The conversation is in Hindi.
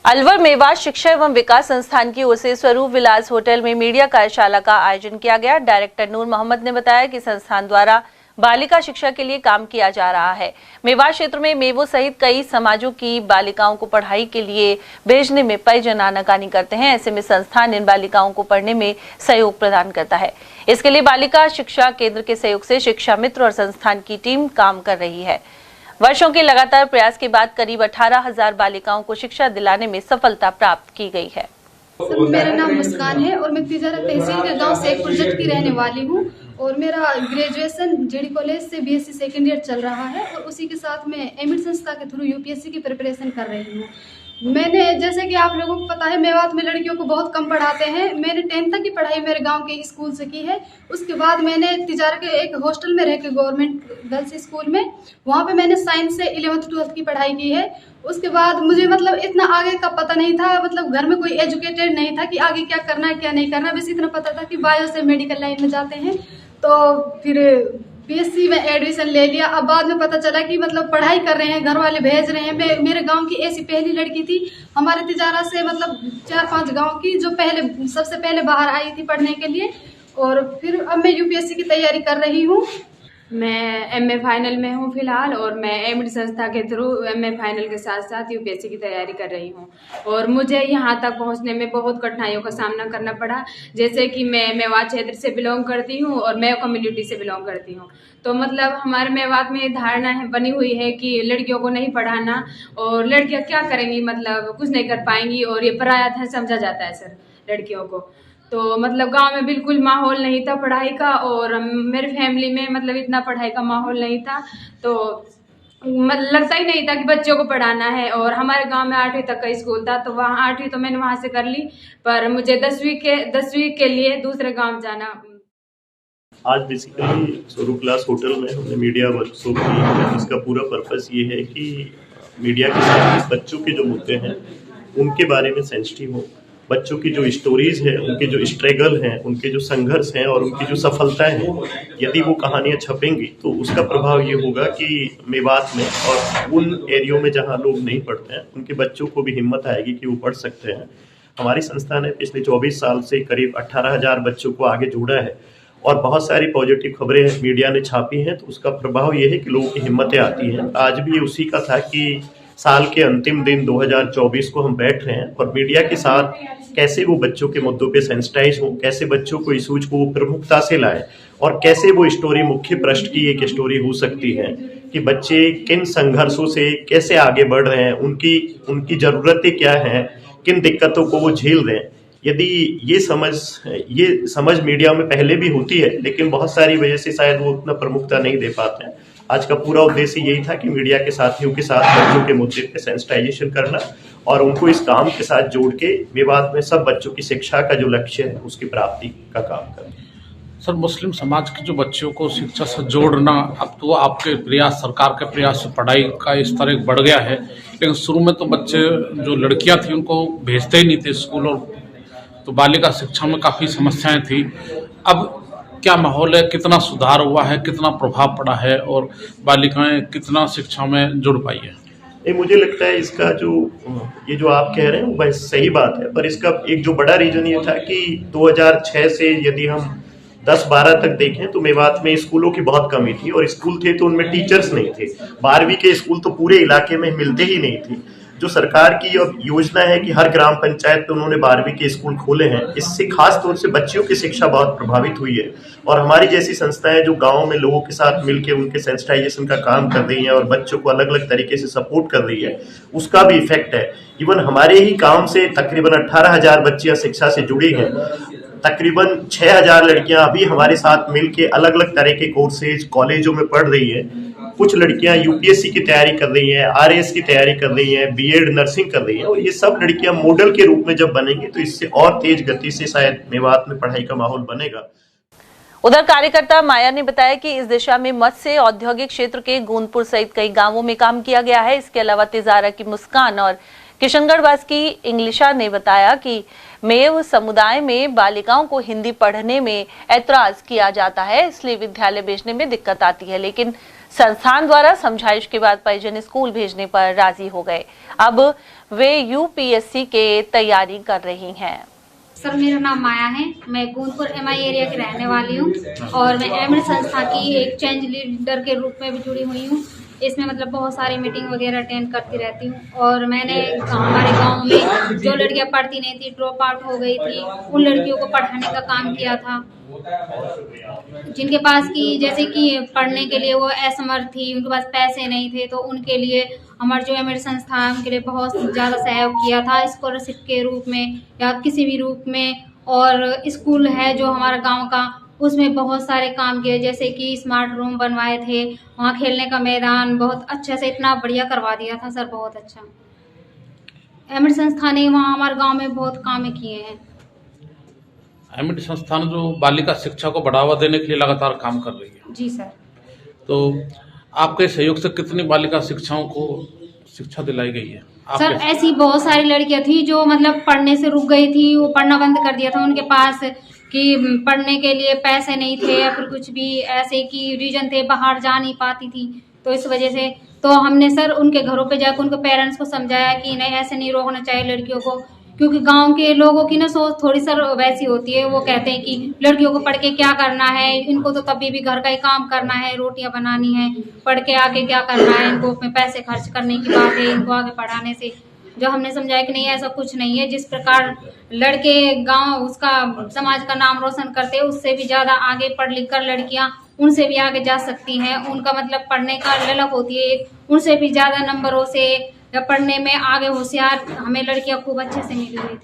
अलवर मेवात शिक्षा एवं विकास संस्थान की ओर से स्वरूप विलास होटल में मीडिया कार्यशाला का आयोजन किया गया। डायरेक्टर नूर मोहम्मद ने बताया कि संस्थान द्वारा बालिका शिक्षा के लिए काम किया जा रहा है। मेवात क्षेत्र में मेवो सहित कई समाजों की बालिकाओं को पढ़ाई के लिए भेजने में परिजन आनाकानी करते हैं। ऐसे में संस्थान इन बालिकाओं को पढ़ने में सहयोग प्रदान करता है। इसके लिए बालिका शिक्षा केंद्र के सहयोग से शिक्षा मित्र और संस्थान की टीम काम कर रही है। वर्षों के लगातार प्रयास के बाद करीब 18,000 बालिकाओं को शिक्षा दिलाने में सफलता प्राप्त की गई है। सर, मेरा नाम मुस्कान है और मैं तिजारा तहसील के गांव से एक प्रोजेक्ट की रहने वाली हूं और मेरा ग्रेजुएशन जेडी कॉलेज से बीएससी सेकेंड ईयर चल रहा है और उसी के साथ मैं एमिट संस्था के थ्रू यूपीएससी की प्रिपरेशन कर रही हूं। मैंने, जैसे कि आप लोगों को पता है, मेवात में लड़कियों को बहुत कम पढ़ाते हैं। मैंने 10th तक की पढ़ाई मेरे गांव के स्कूल से की है। उसके बाद मैंने तिजारा के एक हॉस्टल में रह के गवर्नमेंट गर्ल्स स्कूल में, वहाँ पे मैंने साइंस से 11th 12th की पढ़ाई की है। उसके बाद मुझे इतना आगे का पता नहीं था, घर में कोई एजुकेटेड नहीं था कि आगे क्या करना है क्या नहीं करना। बस इतना पता था कि बायो से मेडिकल लाइन में जाते हैं, तो फिर बीएससी में एडमिशन ले लिया। अब बाद में पता चला कि पढ़ाई कर रहे हैं, घर वाले भेज रहे हैं। मेरे गांव की ऐसी पहली लड़की थी हमारे तिजारा से 4-5 गांव की, जो सबसे पहले बाहर आई थी पढ़ने के लिए। और फिर अब मैं यूपीएससी की तैयारी कर रही हूँ। मैं एमए फाइनल में हूँ फिलहाल और मैं एमिट संस्था के थ्रू एमए फाइनल के साथ साथ यूपीएससी की तैयारी कर रही हूँ। और मुझे यहाँ तक पहुँचने में बहुत कठिनाइयों का सामना करना पड़ा। जैसे कि मैं मेवात क्षेत्र से बिलोंग करती हूँ और मैं कम्युनिटी से बिलोंग करती हूँ, तो हमारे मेवात में धारणा बनी हुई है कि लड़कियों को नहीं पढ़ाना और लड़कियाँ क्या करेंगी, कुछ नहीं कर पाएंगी और ये पराया धन समझा जाता है सर लड़कियों को। तो गांव में बिल्कुल माहौल नहीं था पढ़ाई का और मेरी फैमिली में इतना पढ़ाई का माहौल नहीं था, तो लगता ही नहीं था कि बच्चों को पढ़ाना है। और हमारे गांव में 8वीं तक का स्कूल था, तो वहाँ 8वीं तो मैंने वहाँ से कर ली, पर मुझे 10वीं के लिए दूसरे गांव जाना। आज बेसिकली स्वरूप विलास होटल में हमने मीडिया वर्कशॉप की है, जिसका पूरा पर्पस ये है कि मीडिया के साथ बच्चों के जो मुद्दे हैं उनके बारे में सेंसिटिव हो, बच्चों की जो स्टोरीज है, उनके जो स्ट्रगल हैं, उनके जो संघर्ष हैं और उनकी जो सफलताएं हैं, यदि वो कहानियां छपेंगी तो उसका प्रभाव ये होगा कि मेवात में और उन एरियो में जहां लोग नहीं पढ़ते हैं उनके बच्चों को भी हिम्मत आएगी कि वो पढ़ सकते हैं। हमारी संस्था ने पिछले 24 साल से करीब 18,000 बच्चों को आगे जोड़ा है और बहुत सारी पॉजिटिव खबरें मीडिया ने छापी हैं, तो उसका प्रभाव ये है कि लोगों की हिम्मतें आती हैं। आज भी उसी का था कि साल के अंतिम दिन 2024 को हम बैठ रहे हैं और मीडिया के साथ कैसे वो बच्चों के मुद्दों पे सेंसिटाइज हो, कैसे बच्चों को इशूज को प्रमुखता से लाए और कैसे वो स्टोरी मुख्य पृष्ठ की एक स्टोरी हो सकती है कि बच्चे किन संघर्षों से कैसे आगे बढ़ रहे हैं, उनकी ज़रूरतें क्या हैं, किन दिक्कतों को वो झेल रहे हैं। यदि ये समझ मीडिया में पहले भी होती है, लेकिन बहुत सारी वजह से शायद वो उतना प्रमुखता नहीं दे पाते हैं। आज का पूरा उद्देश्य यही था कि मीडिया के साथियों के साथ बच्चों के मुद्दे पे सेंसिटाइजेशन करना और उनको इस काम के साथ जोड़ के मेवात में सब बच्चों की शिक्षा का जो लक्ष्य है उसकी प्राप्ति का काम करना। सर, मुस्लिम समाज के जो बच्चों को शिक्षा से जोड़ना, अब तो आपके प्रयास, सरकार के प्रयास से पढ़ाई का स्तर एक बढ़ गया है, लेकिन शुरू में तो बच्चे जो लड़कियां थी उनको भेजते ही नहीं थे स्कूल, और तो बालिका शिक्षा में काफ़ी समस्याएं थी। अब क्या माहौल है, कितना सुधार हुआ है, कितना प्रभाव पड़ा है और बालिकाएं कितना शिक्षा में जुड़ पाई है? मुझे लगता है इसका ये जो आप कह रहे हैं वो सही बात है, पर इसका एक जो बड़ा रीजन ये था कि 2006 से यदि हम 10-12 तक देखें तो मेवात में स्कूलों की बहुत कमी थी और स्कूल थे तो उनमें टीचर्स नहीं थे। 12वीं के स्कूल तो पूरे इलाके में मिलते ही नहीं थे। जो सरकार की अब योजना है कि हर ग्राम पंचायत पे उन्होंने 12वीं के स्कूल खोले हैं, इससे खास तौर से बच्चियों की शिक्षा बहुत प्रभावित हुई है। और हमारी जैसी संस्थाएं जो गांव में लोगों के साथ मिलकर उनके सेंसिटाइजेशन का काम कर रही हैं और बच्चों को अलग अलग तरीके से सपोर्ट कर रही है, उसका भी इफेक्ट है। इवन हमारे ही काम से तकरीबन 18,000 बच्चियां शिक्षा से जुड़ी हैं। तकरीबन 6,000 लड़कियां अभी हमारे साथ मिलके अलग अलग तरह के कोर्सेज कॉलेजों में पढ़ रही है। कुछ लड़कियां यूपीएससी की तैयारी कर रही हैं, आरएएस की तैयारी कर रही हैं, बीएड नर्सिंग कर रही हैं और ये सब लड़कियां मॉडल के रूप में जब बनेंगी तो इससे और तेज गति से शायद मेवात में पढ़ाई का माहौल बनेगा। उधर कार्यकर्ता माया ने बताया कि इस दिशा में मत्स्य औद्योगिक क्षेत्र के गोंदपुर सहित कई गांवों में काम किया गया है। इसके अलावा तिजारा की मुस्कान और किशनगढ़वास की इंग्लिशा ने बताया कि मेव समुदाय में बालिकाओं को हिंदी पढ़ने में ऐतराज किया जाता है, इसलिए विद्यालय भेजने में दिक्कत आती है, लेकिन संस्थान द्वारा समझाइश के बाद परिजन स्कूल भेजने पर राजी हो गए। अब वे यूपीएससी के तैयारी कर रही हैं। सर मेरा नाम माया है। मैं गोंदपुर MI एरिया की रहने वाली हूँ और मैं एमिड संस्था की एक चेंज लीडर के रूप में भी जुड़ी हुई हूँ। इसमें मतलब बहुत सारी मीटिंग वगैरह अटेंड करती रहती हूँ और मैंने हमारे गांव में जो लड़कियां पढ़ती नहीं थी, ड्रॉप आउट हो गई थी, उन लड़कियों को पढ़ाने का काम किया था। जिनके पास की जैसे कि पढ़ने के लिए वो असमर्थ थी, उनके पास पैसे नहीं थे, तो उनके लिए हमारे जो एमिड संस्था है उनके लिए बहुत ज़्यादा सहयोग किया था, स्कॉलरशिप के रूप में या किसी भी रूप में। और स्कूल है जो हमारा गांव का, उसमें बहुत सारे काम किए, जैसे कि स्मार्ट रूम बनवाए थे, वहाँ खेलने का मैदान बहुत अच्छे से इतना बढ़िया करवा दिया था सर, बहुत अच्छा। एमिड संस्था ने वहाँ हमारे गांव में बहुत काम किए हैं। एमिड संस्थान जो बालिका शिक्षा को बढ़ावा देने के लिए लगातार काम कर रही है। जी सर। तो आपके सहयोग से कितनी बालिका शिक्षाओं को शिक्षा दिलाई गई है? सर ऐसी बहुत सारी लड़कियां थी जो मतलब पढ़ने से रुक गई थी, वो पढ़ना बंद कर दिया था, उनके पास कि पढ़ने के लिए पैसे नहीं थे या फिर कुछ भी ऐसे की रीजन थे, बाहर जा नहीं पाती थी। तो इस वजह से तो हमने सर उनके घरों पे जाकर उनके पेरेंट्स को समझाया कि नहीं, ऐसे नहीं रोकना चाहिए लड़कियों को, क्योंकि गांव के लोगों की ना सोच थोड़ी सर वैसी होती है। वो कहते हैं कि लड़कियों को पढ़ के क्या करना है, इनको तो तभी भी घर का ही काम करना है, रोटियां बनानी है, पढ़ के आगे क्या करना है, इनको अपने पैसे खर्च करने की बात है, इनको आगे पढ़ाने से। जो हमने समझाया कि नहीं, ऐसा कुछ नहीं है, जिस प्रकार लड़के गांव उसका समाज का नाम रोशन करते हैं, उससे भी ज़्यादा आगे पढ़ लिख कर लड़कियाँ उनसे भी आगे जा सकती हैं। उनका मतलब पढ़ने का ललक होती है, उनसे भी ज़्यादा नंबरों से या पढ़ने में आगे होशियार हमें लड़कियां खूब अच्छे से मिल रही थी।